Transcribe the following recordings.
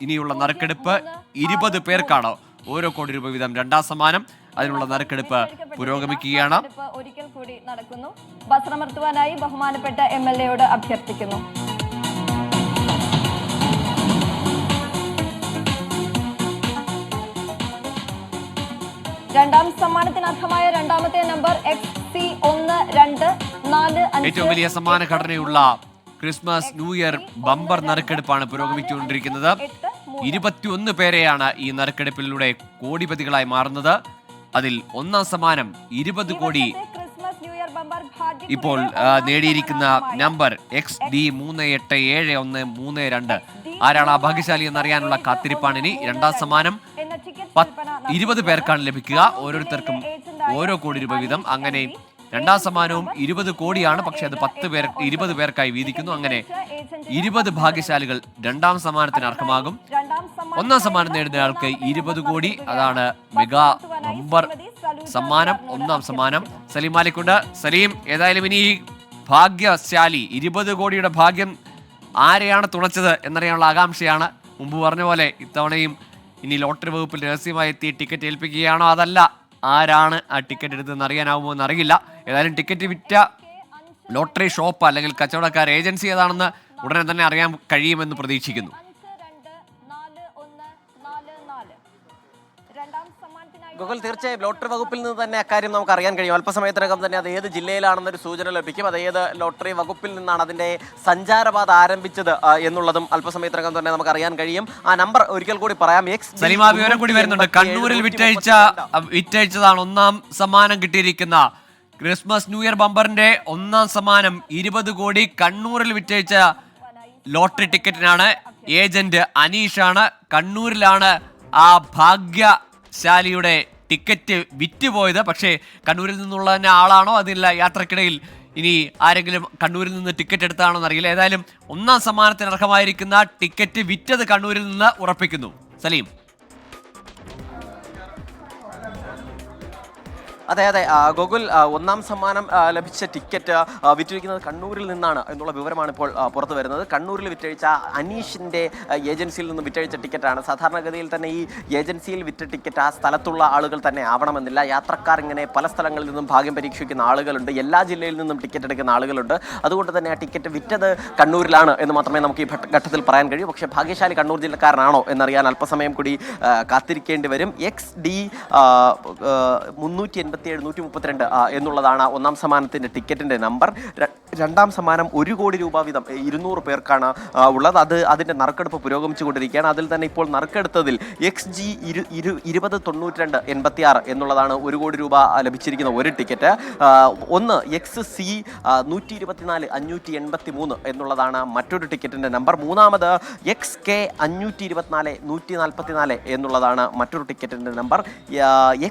ഇനിയുള്ള നറുക്കെടുപ്പ് 20 പേർക്കാണ്. ഓരോ കോടി രൂപ വീതം രണ്ടാം സമ്മാനം. അതിനുള്ള നറുക്കെടുപ്പ് പുരോഗമിക്കുകയാണ്. ഒരിക്കൽ കൂടി നടക്കുന്നു. വസ്ത്രമർത്തുവാനായി ബഹുമാനപ്പെട്ട MLA-യോട് അഭ്യർത്ഥിക്കുന്നു. രണ്ടാം സമ്മാനത്തിന് അർഹമായ രണ്ടാമത്തെ നമ്പർ XC1245. ഏറ്റവും വലിയ സമ്മാന ഘടനയുള്ള ക്രിസ്മസ് ന്യൂ ഇയർ ബമ്പർ നറുക്കെടുപ്പാണ് പുരോഗമിച്ചുകൊണ്ടിരിക്കുന്നത്. 21 പേരെയാണ് ഈ നറുക്കെടുപ്പിലൂടെ കോടിപതികളായി മാറുന്നത്. അതിൽ ഒന്നാം സമ്മാനം 20 കോടി. ഇപ്പോൾ നേടിയിരിക്കുന്ന നമ്പർ XD387132. ആരാണ് ആ ഭാഗ്യശാലി എന്നറിയാനുള്ള കാത്തിരിപ്പാണ് ഇനി. രണ്ടാം സമ്മാനം 20 പേർക്കാണ് ലഭിക്കുക. ഓരോരുത്തർക്കും ഓരോ കോടി രൂപ വീതം. അങ്ങനെ രണ്ടാം സമ്മാനവും 20 കോടിയാണ്. പക്ഷെ അത് 20 പേർക്കായി വീതിക്കുന്നു. അങ്ങനെ 20 ഭാഗ്യശാലികൾ രണ്ടാം സമ്മാനത്തിന് അർഹമാകും. ഒന്നാം സമ്മാനം നേടുന്നയാൾക്ക് 20 കോടി. അതാണ് മെഗാ ബമ്പർ സമ്മാനം, ഒന്നാം സമ്മാനം. സലീം മാലിക്കുണ്ട്. സലീം, ഏതായാലും ഇനി ഭാഗ്യശാലി 20 കോടിയുടെ ഭാഗ്യം ആരെയാണ് തുണച്ചത് എന്നറിയാനുള്ള ആകാംക്ഷയാണ്. മുമ്പ് പറഞ്ഞ പോലെ ഇത്തവണയും ഇനി ലോട്ടറി വകുപ്പിൽ രഹസ്യമായി എത്തി ടിക്കറ്റ് ഏൽപ്പിക്കുകയാണോ, അതല്ല ആരാണ് ആ ടിക്കറ്റ് എടുത്തതെന്ന് അറിയാനാവുമോ എന്നറിയില്ല. ഏതായാലും ടിക്കറ്റ് വിറ്റ ലോട്ടറി ഷോപ്പ് അല്ലെങ്കിൽ കച്ചവടക്കാർ ഏജൻസി ഏതാണെന്ന് ഉടനെ തന്നെ അറിയാൻ കഴിയുമെന്ന് പ്രതീക്ഷിക്കുന്നു. ഗൂഗിൾ തീർച്ചയായും ലോട്ടറി വകുപ്പിൽ നിന്ന് തന്നെ അക്കാര്യം നമുക്ക് അറിയാൻ കഴിയും. അല്പസമയത്തിനകം തന്നെ അത് ഏത് ജില്ലയിലാണെന്നൊരു സൂചന ലഭിക്കും. അത് ഏത് ലോട്ടറി വകുപ്പിൽ നിന്നാണ് അതിൻ്റെ സഞ്ചാരപാത ആരംഭിച്ചത് എന്നുള്ളതും അല്പസമയത്തിനകം തന്നെ നമുക്ക് അറിയാൻ കഴിയും. ആ നമ്പർ ഒരിക്കൽ കൂടി പറയാം. സലീം, വിവരം കൂടി വരുന്നുണ്ട്. കണ്ണൂരിൽ വിറ്റഴിച്ചതാണ് ഒന്നാം സമ്മാനം കിട്ടിയിരിക്കുന്ന ക്രിസ്മസ് ന്യൂ ഇയർ ബമ്പറിന്റെ ഒന്നാം സമ്മാനം 20 കോടി. കണ്ണൂരിൽ വിറ്റഴിച്ച ലോട്ടറി ടിക്കറ്റിനാണ്. ഏജന്റ് അനീഷാണ്. കണ്ണൂരിലാണ് ആ ഭാഗ്യശാലിയുടെ ടിക്കറ്റ് വിറ്റുപോയത്. പക്ഷേ കണ്ണൂരിൽ നിന്നുള്ള തന്നെ ആളാണോ, അതില്ല യാത്രക്കിടയിൽ ഇനി ആരെങ്കിലും കണ്ണൂരിൽ നിന്ന് ടിക്കറ്റ് എടുത്താണോ എന്നറിയില്ല. ഏതായാലും ഒന്നാം സമ്മാനത്തിന് അർഹമായിരിക്കുന്ന ടിക്കറ്റ് വിറ്റത് കണ്ണൂരിൽ നിന്ന് ഉറപ്പിക്കുന്നു. സലീം. അതെ, ഗൂഗിൾ ഒന്നാം സമ്മാനം ലഭിച്ച ടിക്കറ്റ് വിറ്റിരിക്കുന്നത് കണ്ണൂരിൽ നിന്നാണ് എന്നുള്ള വിവരമാണ് ഇപ്പോൾ പുറത്തു വരുന്നത്. കണ്ണൂരിൽ വിറ്റഴിച്ച അനീഷിൻ്റെ ഏജൻസിയിൽ നിന്ന് വിറ്റഴിച്ച ടിക്കറ്റാണ്. സാധാരണഗതിയിൽ തന്നെ ഈ ഏജൻസിയിൽ വിറ്റ ടിക്കറ്റ് ആ സ്ഥലത്തുള്ള ആളുകൾ തന്നെ ആവണമെന്നില്ല. യാത്രക്കാർ ഇങ്ങനെ പല സ്ഥലങ്ങളിൽ നിന്നും ഭാഗ്യം പരീക്ഷിക്കുന്ന ആളുകളുണ്ട്. എല്ലാ ജില്ലയിൽ നിന്നും ടിക്കറ്റ് എടുക്കുന്ന ആളുകളുണ്ട്. അതുകൊണ്ട് തന്നെ ആ ടിക്കറ്റ് വിറ്റത് കണ്ണൂരിലാണ് എന്ന് മാത്രമേ നമുക്ക് ഈ ഘട്ടത്തിൽ പറയാൻ കഴിയൂ. പക്ഷേ ഭാഗ്യശാലി കണ്ണൂർ ജില്ലക്കാരനാണോ എന്നറിയാൻ അല്പസമയം കൂടി കാത്തിരിക്കേണ്ടി വരും. XD 387-132 എന്നുള്ളതാണ് ഒന്നാം സമ്മാനത്തിൻ്റെ ടിക്കറ്റിൻ്റെ നമ്പർ. രണ്ടാം സമ്മാനം 1 കോടി രൂപ വീതം 200 പേർക്കാണ് ഉള്ളത്. അതിൻ്റെ നറുക്കെടുപ്പ് പുരോഗമിച്ചുകൊണ്ടിരിക്കുകയാണ്. അതിൽ തന്നെ ഇപ്പോൾ നറുക്കെടുത്തതിൽ XG 209286 എന്നുള്ളതാണ് 1 കോടി രൂപ ലഭിച്ചിരിക്കുന്ന ഒരു ടിക്കറ്റ്. ഒന്ന് XC 124-583 എന്നുള്ളതാണ് മറ്റൊരു ടിക്കറ്റിൻ്റെ നമ്പർ. മൂന്നാമത് XK 524-144 എന്നുള്ളതാണ് മറ്റൊരു ടിക്കറ്റിൻ്റെ നമ്പർ.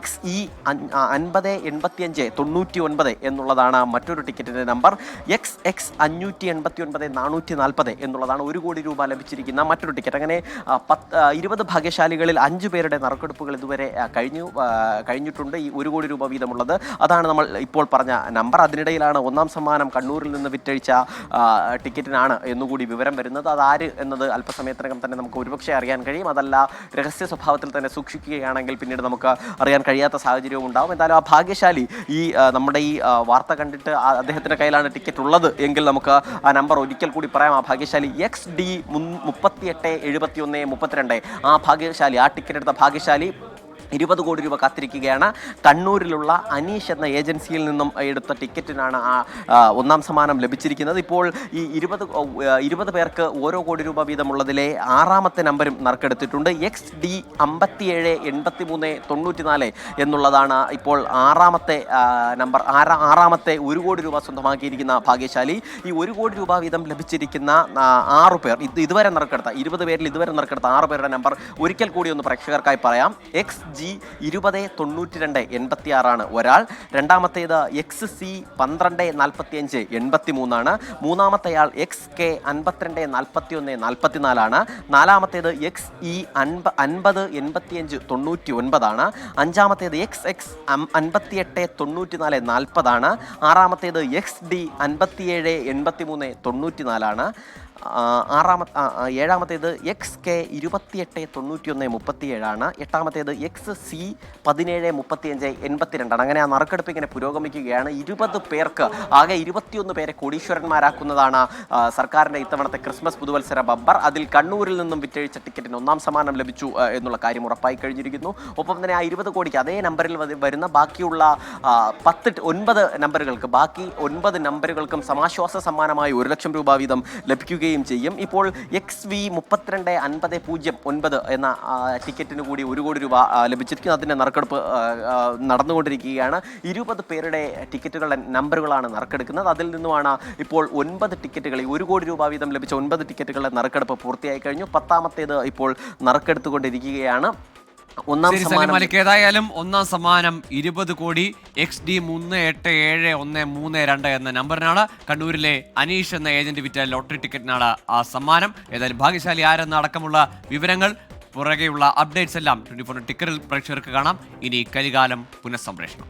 XE 50-85-99 എന്നുള്ളതാണ് മറ്റൊരു ടിക്കറ്റിൻ്റെ നമ്പർ. XX 589-440 എന്നുള്ളതാണ് 1 കോടി രൂപ ലഭിച്ചിരിക്കുന്ന മറ്റൊരു ടിക്കറ്റ്. അങ്ങനെ 20 ഭാഗ്യശാലികളിൽ 5 പേരുടെ നറുക്കെടുപ്പുകൾ ഇതുവരെ കഴിഞ്ഞിട്ടുണ്ട്. ഈ 1 കോടി രൂപ വീതമുള്ളത് അതാണ് നമ്മൾ ഇപ്പോൾ പറഞ്ഞ നമ്പർ. അതിനിടയിലാണ് ഒന്നാം സമ്മാനം കണ്ണൂരിൽ നിന്ന് വിറ്റഴിച്ച ടിക്കറ്റിനാണ് എന്നുകൂടി വിവരം വരുന്നത്. അതാര് എന്നത് അല്പസമയത്തിനകം തന്നെ നമുക്ക് ഒരുപക്ഷെ അറിയാൻ കഴിയും. അതല്ല രഹസ്യ സ്വഭാവത്തിൽ തന്നെ സൂക്ഷിക്കുകയാണെങ്കിൽ പിന്നീട് നമുക്ക് അറിയാൻ കഴിയാത്ത സാഹചര്യവും ഉണ്ടാവും. എന്തായാലും ആ ഭാഗ്യശാലി ഈ നമ്മുടെ ഈ വാർത്ത കണ്ടിട്ട് അദ്ദേഹത്തിൻ്റെ കയ്യിലാണ് ടിക്കറ്റ് ഉള്ളത് എങ്കിൽ നമുക്ക് ആ നമ്പർ ഒരിക്കൽ കൂടി പറയാം. ആ ഭാഗ്യശാലി XD 387132. ആ ഭാഗ്യശാലി, ആ ടിക്കറ്റ് എടുത്ത ഭാഗ്യശാലി 20 കോടി രൂപ കാത്തിരിക്കുകയാണ്. കണ്ണൂരിലുള്ള അനീഷ് എന്ന ഏജൻസിയിൽ നിന്നും എടുത്ത ടിക്കറ്റിനാണ് ആ ഒന്നാം സമ്മാനം ലഭിച്ചിരിക്കുന്നത്. ഇപ്പോൾ ഈ 20 പേർക്ക് ഓരോ കോടി രൂപ വീതമുള്ളതിലെ 6ാമത്തെ നമ്പരും നറുക്കെടുത്തിട്ടുണ്ട്. XD 57-83-94 എന്നുള്ളതാണ് ഇപ്പോൾ 6ാമത്തെ നമ്പർ. 6ാമത്തെ 1 കോടി രൂപ സ്വന്തമാക്കിയിരിക്കുന്ന ഭാഗ്യശാലി. ഈ 1 കോടി രൂപ വീതം ലഭിച്ചിരിക്കുന്ന 6 പേർ, ഇതുവരെ നറുക്കെടുത്ത 20 പേരിൽ ഇതുവരെ നറുക്കെടുത്ത 6 പേരുടെ നമ്പർ ഒരിക്കൽ കൂടി ഒന്ന് പ്രേക്ഷകർക്കായി പറയാം. XG 20-92-86 ഒരാൾ. രണ്ടാമത്തേത് XC 12-45-83. മൂന്നാമത്തെയാൾ XK 52-41-44. നാലാമത്തേത് XE 50-85-99. അഞ്ചാമത്തേത് XX 58-94-40. ആറാമത്തേത് XD 57-83-94. ഏഴാമത്തേത് XK289137 എട്ടാമത്തേത് XC 1735 അങ്ങനെ ആ നറുക്കെടുപ്പ് ഇങ്ങനെ പുരോഗമിക്കുകയാണ്. 20 പേർക്ക് ആകെ 21 പേരെ കോടീശ്വരന്മാരാക്കുന്നതാണ് സർക്കാരിന്റെ ഇത്തവണത്തെ ക്രിസ്മസ് പുതുവത്സര ബമ്പർ. അതിൽ കണ്ണൂരിൽ നിന്നും വിറ്റഴിച്ച ടിക്കറ്റിന് ഒന്നാം സമ്മാനം ലഭിച്ചു എന്നുള്ള കാര്യം ഉറപ്പായി കഴിഞ്ഞിരിക്കുന്നു. ഒപ്പം തന്നെ ആ 20 കോടിക്ക് അതേ നമ്പറിൽ വരുന്ന ബാക്കിയുള്ള 9 നമ്പറുകൾക്ക് ബാക്കി 9 നമ്പറുകൾക്കും സമാശ്വാസ സമ്മാനമായി 1 ലക്ഷം രൂപ വീതം ലഭിക്കുകയും ചെയ്യും. ഇപ്പോൾ XV 325009 എന്ന ടിക്കറ്റിന് കൂടി 1 കോടി രൂപ ലഭിച്ചിരിക്കുന്നു. അതിൻ്റെ നറുക്കെടുപ്പ് നടന്നുകൊണ്ടിരിക്കുകയാണ്. 20 പേരുടെ ടിക്കറ്റുകളുടെ നമ്പറുകളാണ് നറുക്കെടുക്കുന്നത്. അതിൽ നിന്നുമാണ് ഇപ്പോൾ 9 ടിക്കറ്റുകൾ 1 കോടി രൂപ വീതം ലഭിച്ച 9 ടിക്കറ്റുകളുടെ നറുക്കെടുപ്പ് പൂർത്തിയായി കഴിഞ്ഞു. 10ാമത്തേത് ഇപ്പോൾ നറുക്കെടുത്തുകൊണ്ടിരിക്കുകയാണ്. ഒന്നാം സമ്മാനം ഏതായാലും ഒന്നാം സമ്മാനം 20 കോടി XD 387132 എന്ന നമ്പറിനാണ്. കണ്ണൂരിലെ അനീഷ് എന്ന ഏജന്റ് വിറ്റ ലോട്ടറി ടിക്കറ്റിനാണ് ആ സമ്മാനം. ഏതായാലും ഭാഗ്യശാലി ആരെന്ന അടക്കമുള്ള വിവരങ്ങൾ പുറകെയുള്ള അപ്ഡേറ്റ്സ് എല്ലാം 24 ടിക്കറ്റിൽ പ്രേക്ഷകർക്ക് കാണാം. ഇനി കലികാലം പുനഃസംപ്രേഷണം.